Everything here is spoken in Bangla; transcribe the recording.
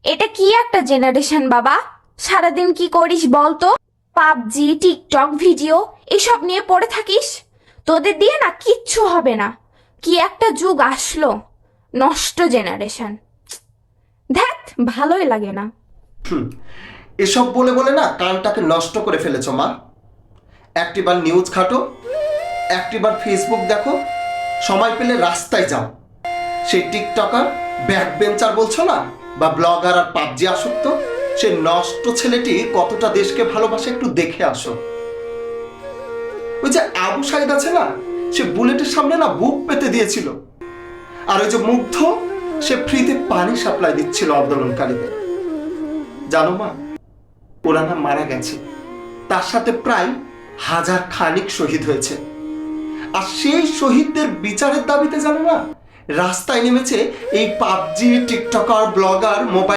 এটা কি একটা জেনারেশন বাবা? সারাদিন কি করিস বলতো? পাবজি, টিকটক ভিডিও এসব নিয়ে পড়ে থাকিস। তোদের দিয়ে না কিচ্ছু হবে না। কি একটা যুগ আসলো, নষ্ট জেনারেশন। ধ্যাত, ভালোই লাগে না। এসব বলে বলে না কানটাকে নষ্ট করে ফেলেছো মা। একটিবার নিউজ ঘাটো, একটিবার ফেসবুক দেখো, সময় পেলে রাস্তায় যাও। সেই টিকটকার, ব্যাক বেঞ্চার বলছো না, বা ব্লগার আর পাবজি আসক্ত, সে নষ্ট ছেলেটি কতটা দেশকে ভালোবাসে একটু দেখে আসো। ওই যে আবু সাইদ আছে না, সে বুলেটের সামনে না বুক পেতে দিয়েছিল। আর ওই যে মুগ্ধ, সে ফ্রিতে পানি সাপ্লাই দিচ্ছিল আন্দোলনকারীদের। জানো মা, ওরা না মারা গেছে, তার সাথে প্রায় 1000 খানিক শহীদ হয়েছে। আর সেই শহীদদের বিচারের দাবিতে জানো না রাস্তায় নেমেছে এই পাবজি, টিকটকার, ব্লগার, মোবাইল